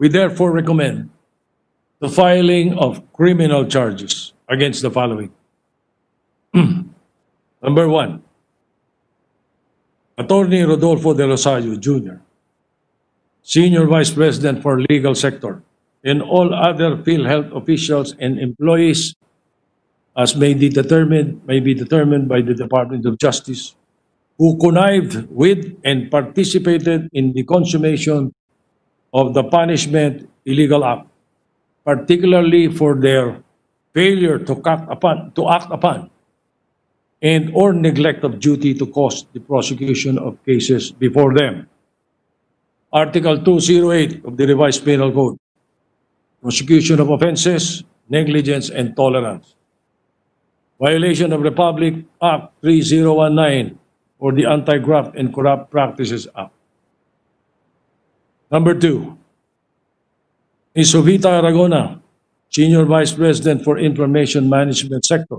We therefore recommend the filing of criminal charges against the following. Number one, Attorney Rodolfo De Rosario Jr., Senior Vice President for Legal Sector, and all other Philhealth officials and employees as may be determined by the Department of Justice who connived with and participated in the consummation of the punishment illegal act, particularly for their failure to act upon and or neglect of duty to cause the prosecution of cases before them. Article 208 of the Revised Penal Code, prosecution of offenses, negligence, and tolerance. Violation of Republic Act 3019 or the Anti-Graft and Corrupt Practices Act. Number two, Ms. Jovita Aragona, Senior Vice President for Information Management Sector.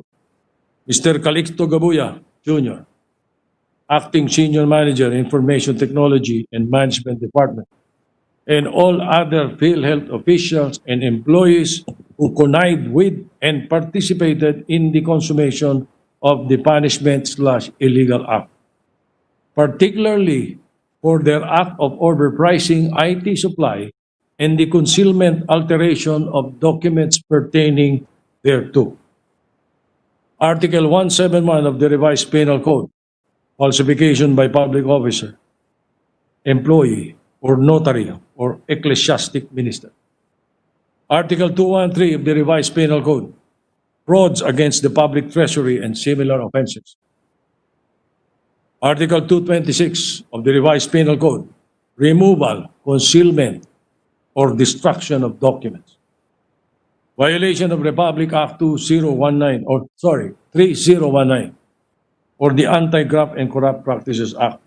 Mr. Calixto Gabuya, Jr., Acting Senior Manager, Information Technology and Management Department, and all other Philhealth officials and employees who connived with and participated in the consummation of the punishment/illegal act, particularly for their act of overpricing IT supply and the concealment alteration of documents pertaining thereto. Article 171 of the Revised Penal Code, falsification by public officer, employee, or notary, or ecclesiastic minister. Article 213 of the Revised Penal Code, frauds against the public treasury and similar offenses. Article 226 of the Revised Penal Code, removal, concealment, or destruction of documents. Violation of Republic Act 3019 or the Anti-Graft and Corrupt Practices Act,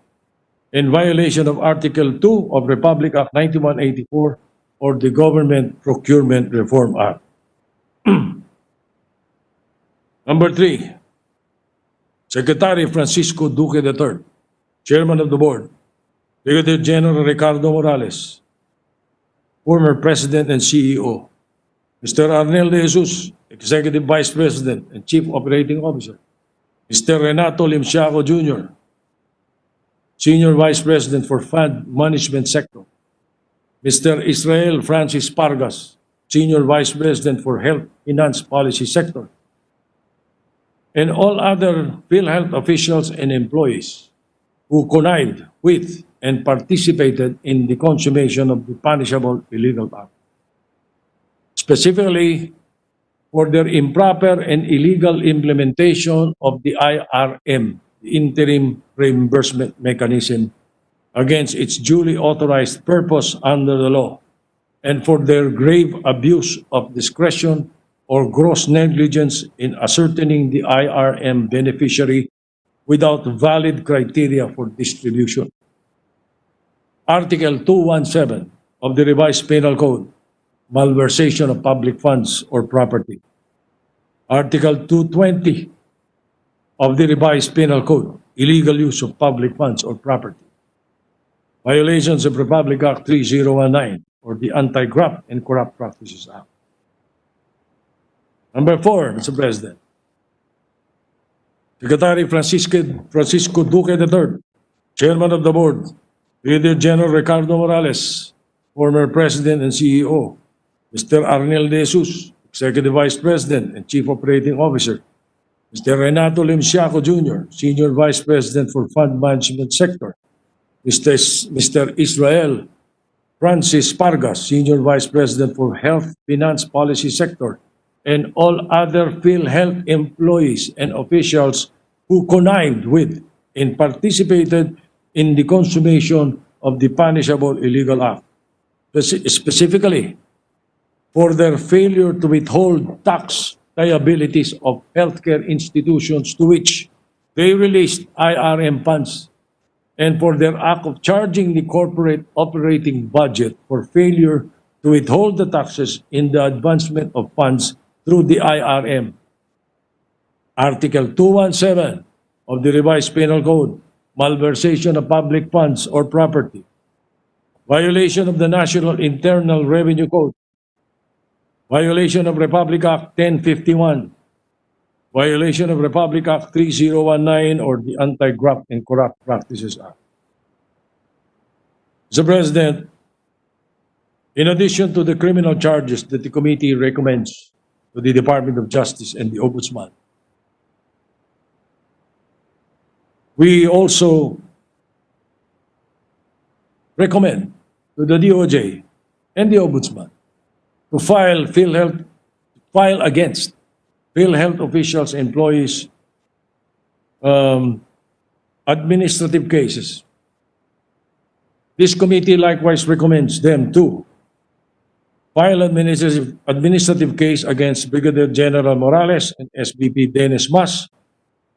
in violation of Article 2 of Republic Act 9184 or the Government Procurement Reform Act. Number three, Secretary Francisco Duque III, Chairman of the Board, Brigadier General Ricardo Morales, former President and CEO, Mr. Arnel De Jesus, Executive Vice President and Chief Operating Officer, Mr. Renato Limsiaco Jr., Senior Vice President for Fund Management Sector, Mr. Israel Francis Pargas, Senior Vice President for Health Finance Policy Sector, and all other Philhealth officials and employees who connived with and participated in the consummation of the punishable illegal act, specifically for their improper and illegal implementation of the IRM, the Interim Reimbursement Mechanism, against its duly authorized purpose under the law, and for their grave abuse of discretion or gross negligence in ascertaining the IRM beneficiary without valid criteria for distribution. Article 217 of the Revised Penal Code, malversation of public funds or property. Article 220 of the Revised Penal Code, illegal use of public funds or property. Violations of Republic Act 3019 or the Anti-Graft and Corrupt Practices Act. Number four, Mr. President, Secretary Francisco Duque III, Chairman of the Board, Brigadier General Ricardo Morales, former President and CEO, Mr. Arnel De Jesus, Executive Vice President and Chief Operating Officer, Mr. Renato Limsiaco Jr., Senior Vice President for Fund Management Sector, Mr. Israel Francis Pargas, Senior Vice President for Health Finance Policy Sector, and all other Philhealth employees and officials who connived with and participated in the consummation of the punishable illegal act, specifically for their failure to withhold tax liabilities of healthcare institutions to which they released IRM funds, and for their act of charging the corporate operating budget for failure to withhold the taxes in the advancement of funds through the IRM. Article 217 of the Revised Penal Code, malversation of public funds or property. violation of the National Internal Revenue Code, violation of Republic Act 1051, violation of Republic Act 3019 or the Anti-Graft and Corrupt Practices Act. Mr. President, in addition to the criminal charges that the committee recommends to the Department of Justice and the Ombudsman, we also recommend to the DOJ and the Ombudsman to file against Philhealth officials, employees, administrative cases. This committee likewise recommends them to file administrative case against Brigadier General Morales and SVP Dennis Mas,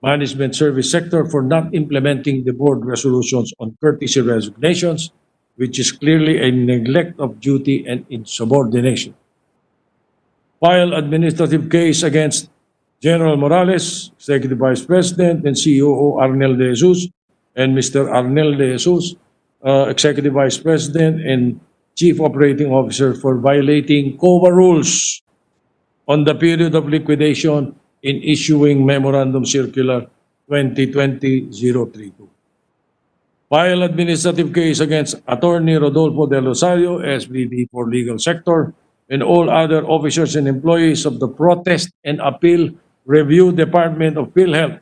Management Service Sector, for not implementing the board resolutions on courtesy resignations, which is clearly a neglect of duty and insubordination. File administrative case against General Morales, Executive Vice President and COO Arnel de Jesus, and Mr. Arnel de Jesus, Executive Vice President and Chief Operating Officer, for violating COA rules on the period of liquidation in issuing Memorandum Circular 2020-032. File administrative case against Attorney Rodolfo Del Rosario, SVP for Legal Sector, and all other officers and employees of the Protest and Appeal Review Department of Philhealth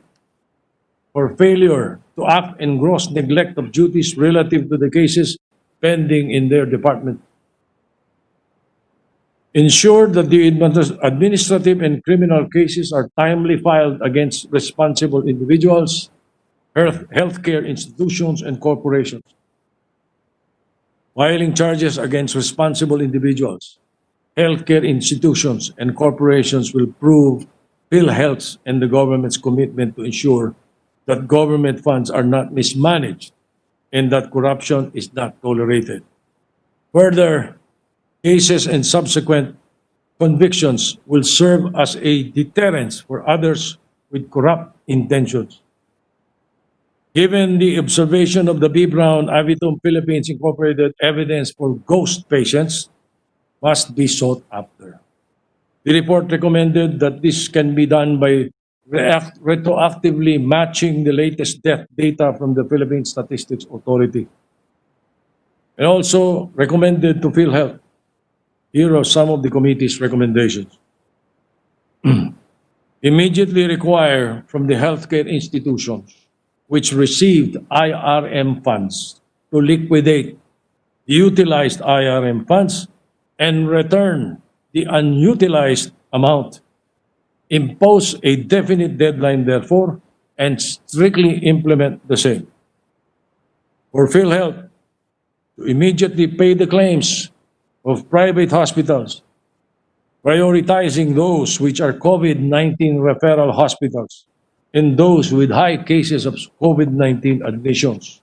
for failure to act in gross neglect of duties relative to the cases pending in their department. Ensure that the administrative and criminal cases are timely filed against responsible individuals, healthcare institutions, and corporations. Filing charges against responsible individuals, healthcare institutions, and corporations will prove Philhealth's and the government's commitment to ensure that government funds are not mismanaged and that corruption is not tolerated. Further, cases and subsequent convictions will serve as a deterrence for others with corrupt intentions. Given the observation of the B. Brown Avitum Philippines Incorporated, evidence for ghost patients must be sought after. The report recommended that this can be done by retroactively matching the latest death data from the Philippine Statistics Authority. And also recommended to Philhealth. Here are some of the committee's recommendations. Immediately require from the healthcare institutions which received IRM funds to liquidate the utilized IRM funds and return the unutilized amount. Impose a definite deadline, therefore, and strictly implement the same. For Philhealth, to immediately pay the claims of private hospitals, prioritizing those which are COVID-19 referral hospitals and those with high cases of COVID-19 admissions.